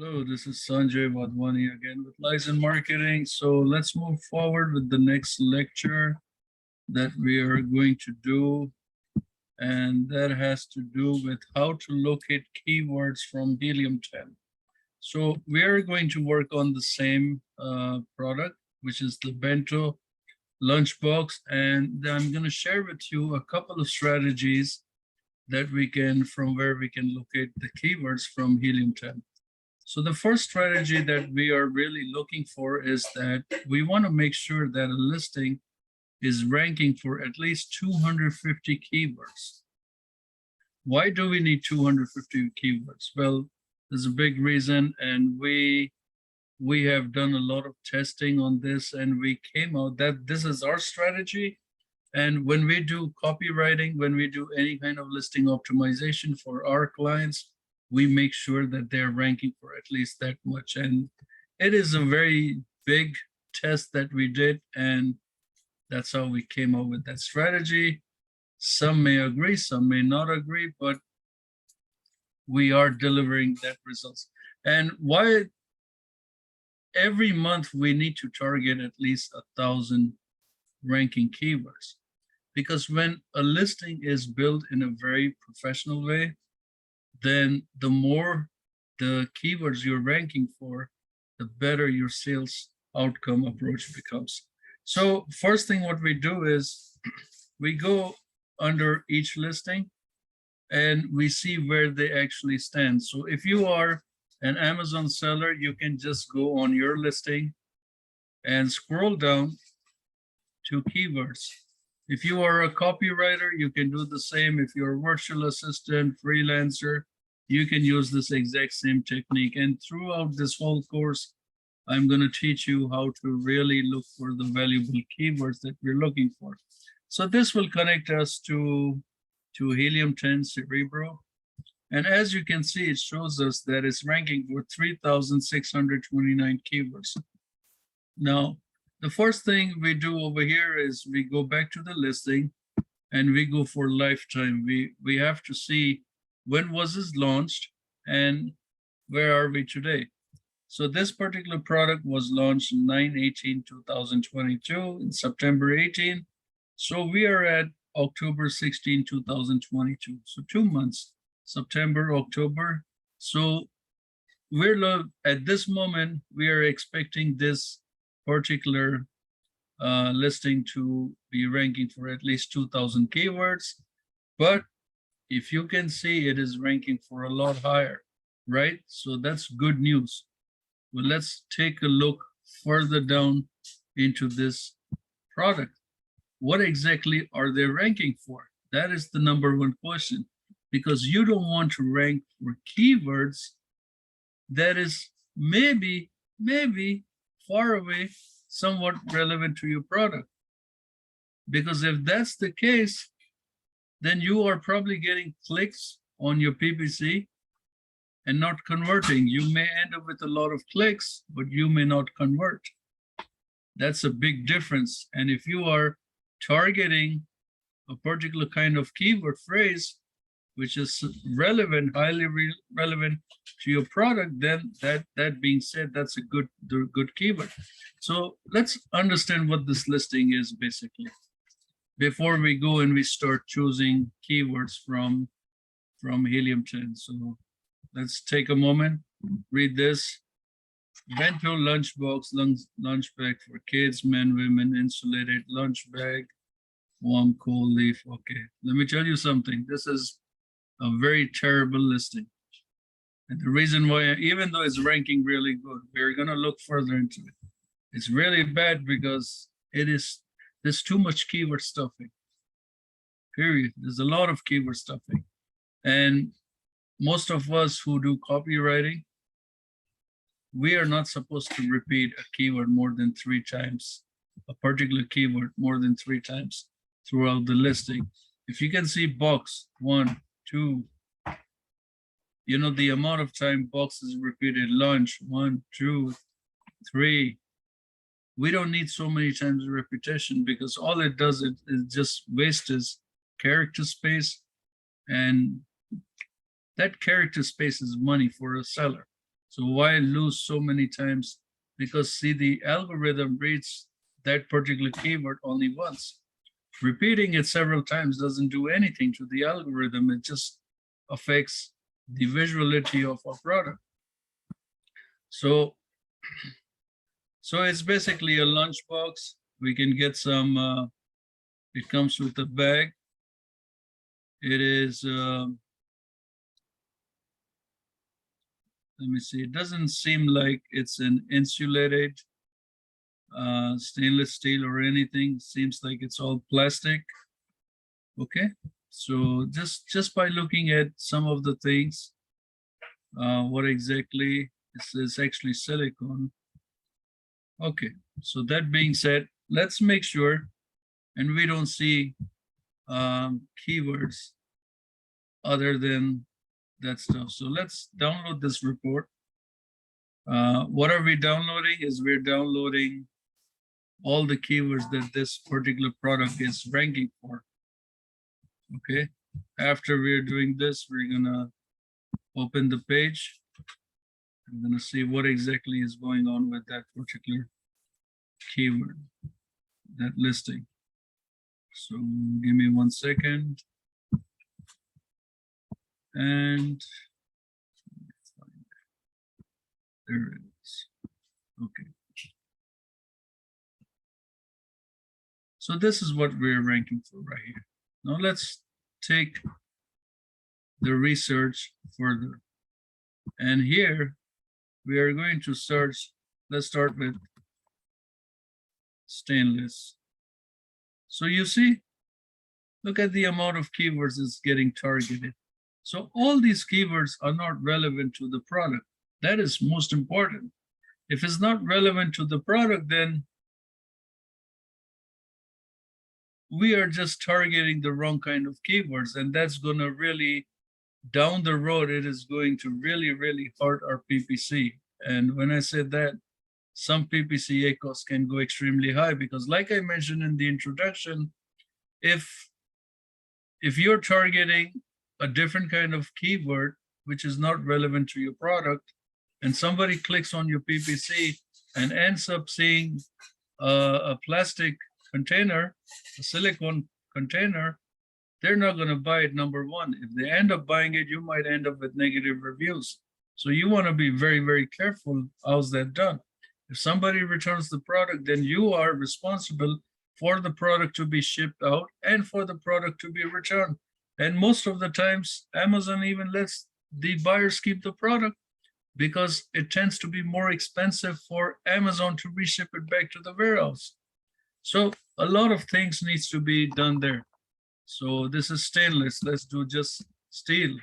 Hello, this is Sanjay Wadhwani again with Liazon Marketing. So let's move forward with the next lecture that we are going to do, and that has to do with how to locate keywords from Helium10. So we are going to work on the same product, which is the bento lunchbox, and I'm going to share with you a couple of strategies that we can, from where we can locate the keywords from Helium10. So the first strategy that we are really looking for is that we want to make sure that a listing is ranking for at least 250 keywords. Why do we need 250 keywords? Well, there's a big reason, and we have done a lot of testing on this, and we came out that this is our strategy. And when we do copywriting, when we do any kind of listing optimization for our clients, we make sure that they're ranking for at least that much. And it is a very big test that we did, and that's how we came up with that strategy. Some may agree, some may not agree, but we are delivering that results. And why every month we need to target at least 1,000 ranking keywords, because when a listing is built in a very professional way, then the more the keywords you're ranking for, the better your sales outcome approach becomes. So first thing what we do is we go under each listing and we see where they actually stand. So if you are an Amazon seller, you can just go on your listing and scroll down to keywords. If you are a copywriter, you can do the same. If you're a virtual assistant, freelancer, you can use this exact same technique. And throughout this whole course, I'm going to teach you how to really look for the valuable keywords that we're looking for. So this will connect us to Helium10 Cerebro. And as you can see, it shows us that it's ranking for 3,629 keywords. Now, the first thing we do over here is we go back to the listing and we go for lifetime. We have to see when was this launched and where are we today. So this particular product was launched 9/18/2022 in September 18. So we are at October 16, 2022. So 2 months, September, October. So we're at this moment, we are expecting this particular listing to be ranking for at least 2,000 keywords. But if you can see, it is ranking for a lot higher, right? So that's good news. Well, let's take a look further down into this product. What exactly are they ranking for? That is the number one question, because you don't want to rank for keywords that is maybe far away, somewhat relevant to your product. Because if that's the case, then you are probably getting clicks on your PPC and not converting. You may end up with a lot of clicks, but you may not convert. That's a big difference. And if you are targeting a particular kind of keyword phrase, which is relevant, highly relevant to your product, then that being said, that's a good keyword. So let's understand what this listing is basically before we go and we start choosing keywords from Helium10. So let's take a moment, read this. Bento lunchbox, lunch bag for kids, men, women, insulated lunch bag, warm, cool leaf. Okay, let me tell you something. This is a very terrible listing. And the reason why, even though it's ranking really good, we're going to look further into it. It's really bad because there's too much keyword stuffing, period. There's a lot of keyword stuffing. And most of us who do copywriting, we are not supposed to repeat a keyword more than 3 times, a particular keyword more than 3 times throughout the listing. If you can see box 1, 2, you know, the amount of time box is repeated, lunch, 1, 2, 3. We don't need so many times of repetition, because all it does is just wastes character space, and that character space is money for a seller. So why lose so many times? Because see, the algorithm reads that particular keyword only once. Repeating it several times doesn't do anything to the algorithm. It just affects the visuality of our product. So it's basically a lunchbox. We can get some, it comes with a bag. It is, let me see, it doesn't seem like it's an insulated stainless steel or anything. Seems like it's all plastic. Okay, so just by looking at some of the things, what exactly is actually silicone. Okay, so that being said, let's make sure, and we don't see keywords other than that stuff. So let's download this report. What are we downloading? Is we're downloading all the keywords that this particular product is ranking for. Okay, after we're doing this, we're gonna open the page. I'm gonna see what exactly is going on with that particular keyword, that listing. So give me 1 second. And there it is. Okay. So this is what we're ranking for right here. Now let's take the research further. And here we are going to search. Let's start with stainless. So you see, look at the amount of keywords it's getting targeted. So all these keywords are not relevant to the product. That is most important. If it's not relevant to the product, then we are just targeting the wrong kind of keywords, and that's going to really, down the road, it is going to really, really hurt our PPC. And when I say that, some PPC costs can go extremely high because, like I mentioned in the introduction, if you're targeting a different kind of keyword which is not relevant to your product, and somebody clicks on your PPC and ends up seeing a plastic container, a silicone container, they're not going to buy it, number one. If they end up buying it, you might end up with negative reviews. So you want to be very, very careful. How's that done? If somebody returns the product, then you are responsible for the product to be shipped out and for the product to be returned. And most of the times, Amazon even lets the buyers keep the product because it tends to be more expensive for Amazon to reship it back to the warehouse. So a lot of things needs to be done there. So this is stainless. Let's do just steel.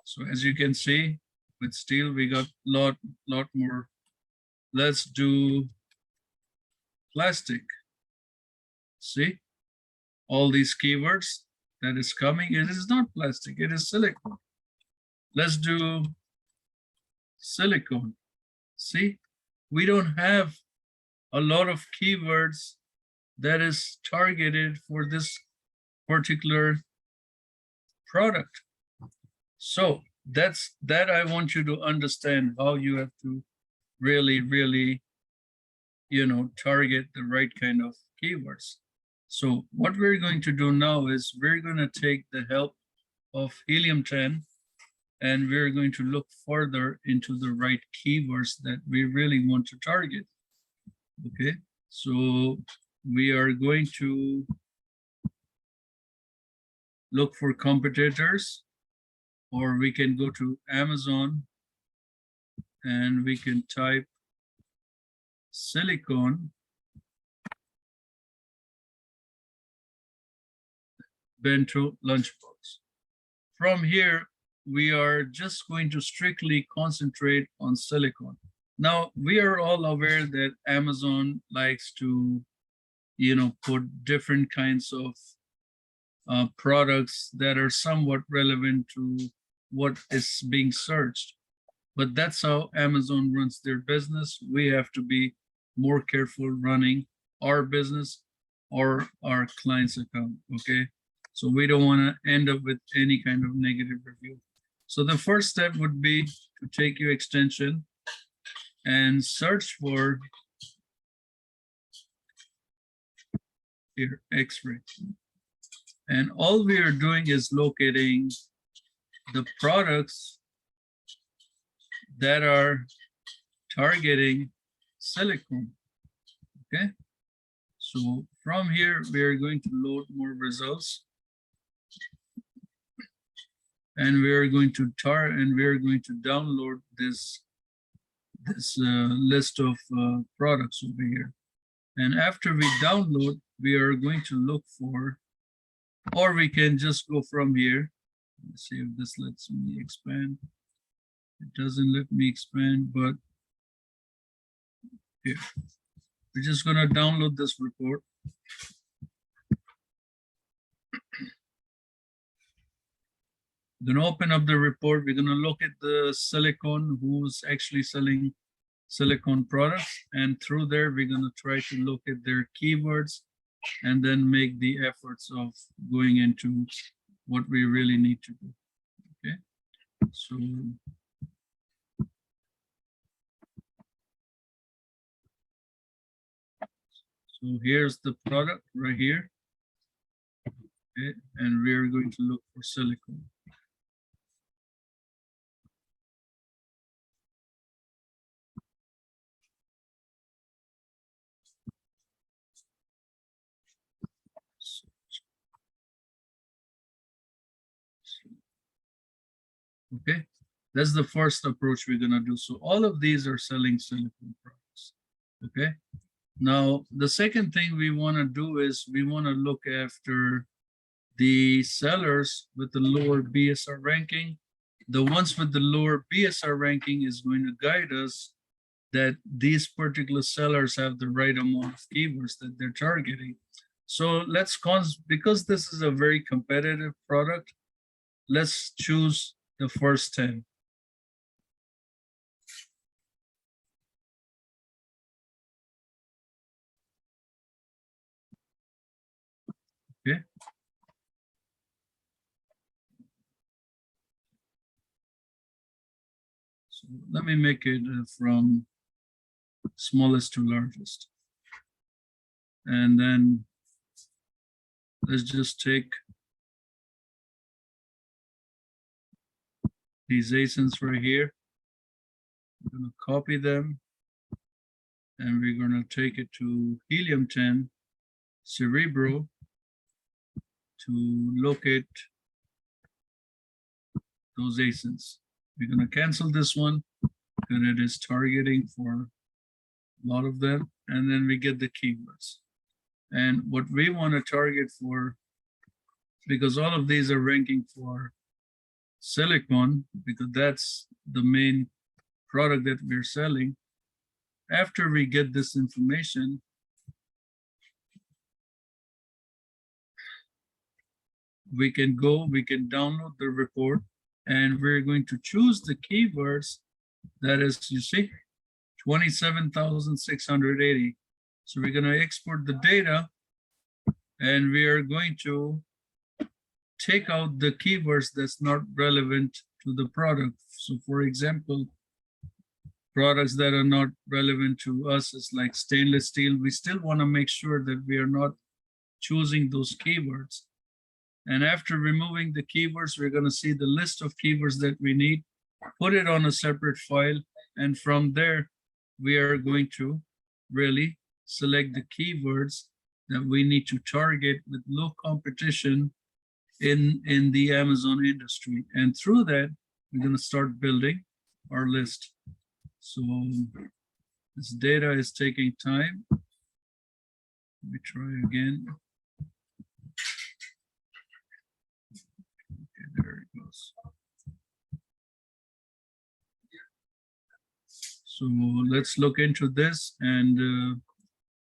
So as you can see, with steel, we got lot more. Let's do plastic. See, all these keywords that is coming, it is not plastic, it is silicone. Let's do silicone. See, we don't have a lot of keywords that is targeted for this particular product. So that I want you to understand how you have to really, really, target the right kind of keywords. So what we're going to do now is we're going to take the help of Helium10 and we're going to look further into the right keywords that we really want to target. Okay, so we are going to look for competitors, or we can go to Amazon and we can type silicone bento lunchbox. From here, we are just going to strictly concentrate on silicone. Now, we are all aware that Amazon likes to, put different kinds of products that are somewhat relevant to what is being searched. But that's how Amazon runs their business. We have to be more careful running our business or our client's account, okay? So we don't want to end up with any kind of negative review. So the first step would be to take your extension and search for here, X-ray. And all we are doing is locating the products that are targeting silicone, okay? So from here, we are going to load more results. And we are going to download this list of products over here. And after we download, we are going to look for, or we can just go from here. Let's see if this lets me expand. It doesn't let me expand, but here. We're just going to download this report. We're going to open up the report. We're going to look at the silicone, who's actually selling silicone products. And through there, we're going to try to look at their keywords and then make the efforts of going into what we really need to do. Okay. So here's the product right here. Okay. And we are going to look for silicone. Okay, that's the first approach we're gonna do. So all of these are selling silicone products. Okay, now the second thing we wanna do is we wanna look after the sellers with the lower BSR ranking. The ones with the lower BSR ranking is going to guide us that these particular sellers have the right amount of keywords that they're targeting. So because this is a very competitive product, let's choose the first 10. Okay. So let me make it from smallest to largest. And then let's just take these ASINs right here. I'm going to copy them. And we're going to take it to Helium10, Cerebro, to locate those ASINs. We're going to cancel this one because it is targeting for a lot of them. And then we get the keywords. And what we want to target for, because all of these are ranking for silicone, because that's the main product that we're selling. After we get this information, we can download the report, and we're going to choose the keywords that is, you see, 27,680. So we're going to export the data, and we are going to take out the keywords that's not relevant to the product. So for example, products that are not relevant to us is like stainless steel. We still want to make sure that we are not choosing those keywords. And after removing the keywords, we're going to see the list of keywords that we need, put it on a separate file. And from there, we are going to really select the keywords that we need to target with low competition in the Amazon industry. And through that, we're going to start building our list. So this data is taking time. Let me try again. Okay, there it goes. So let's look into this, and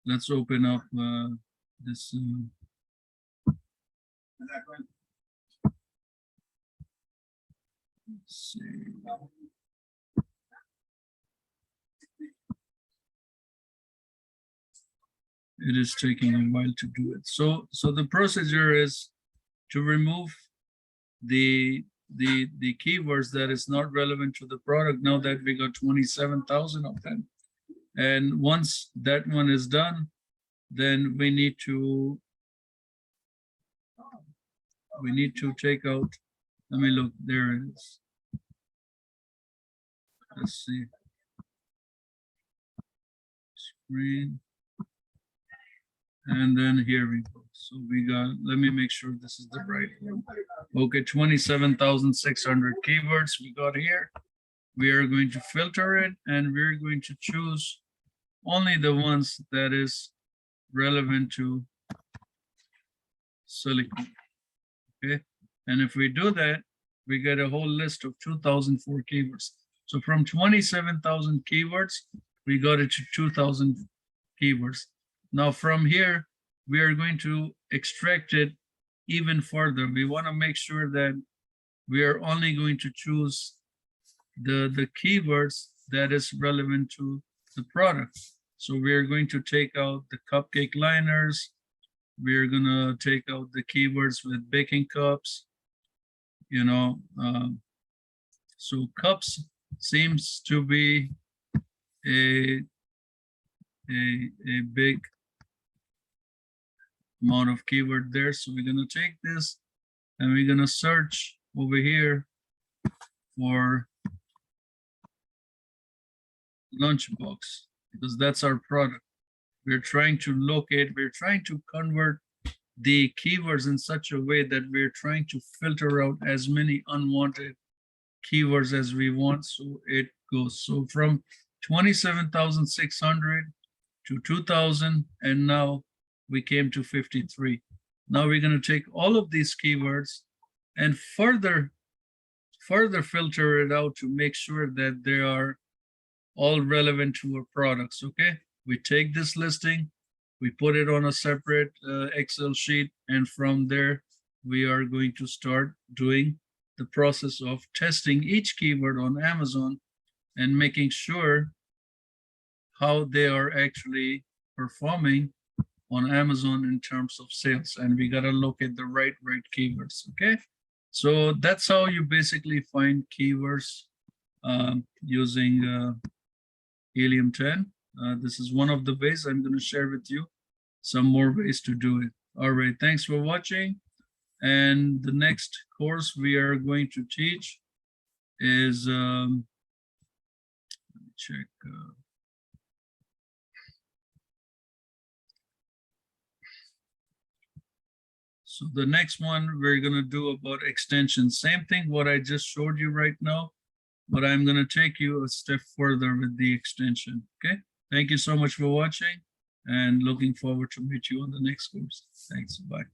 let's open up this. Let's see. It is taking a while to do it. So the procedure is to remove the the keywords that is not relevant to the product. Now that we got 27,000 of them. And once that one is done, then we need to take out, let me look, there it is. Let's see. Screen. And then here we go. So we got, let me make sure this is the right one. Okay, 27,600 keywords we got here. We are going to filter it and we're going to choose only the ones that is relevant to silicone. Okay, and if we do that, we get a whole list of 2004 keywords. So from 27,000 keywords, we got it to 2,000 keywords. Now from here, we are going to extract it even further. We want to make sure that we are only going to choose the keywords that is relevant to the product. So we are going to take out the cupcake liners. We're going to take out the keywords with baking cups. You know, so cups seems to be a big amount of keyword there. So we're going to take this and we're going to search over here for lunchbox, because that's our product. We're trying to locate, we're trying to convert the keywords in such a way that we're trying to filter out as many unwanted keywords as we want. So it goes, so from 27,600 to 2,000, and now we came to 53. Now we're going to take all of these keywords and further filter it out to make sure that they are all relevant to our products. Okay, we take this listing, we put it on a separate Excel sheet, and from there we are going to start doing the process of testing each keyword on Amazon and making sure how they are actually performing on Amazon in terms of sales. And we got to look at the right keywords. Okay, so that's how you basically find keywords using Helium10. This is one of the ways. I'm going to share with you some more ways to do it. All right, thanks for watching. And the next course we are going to teach is, let me check. So the next one we're going to do about extensions. Same thing what I just showed you right now, but I'm going to take you a step further with the extension. Okay, thank you so much for watching and looking forward to meet you on the next course. Thanks, bye.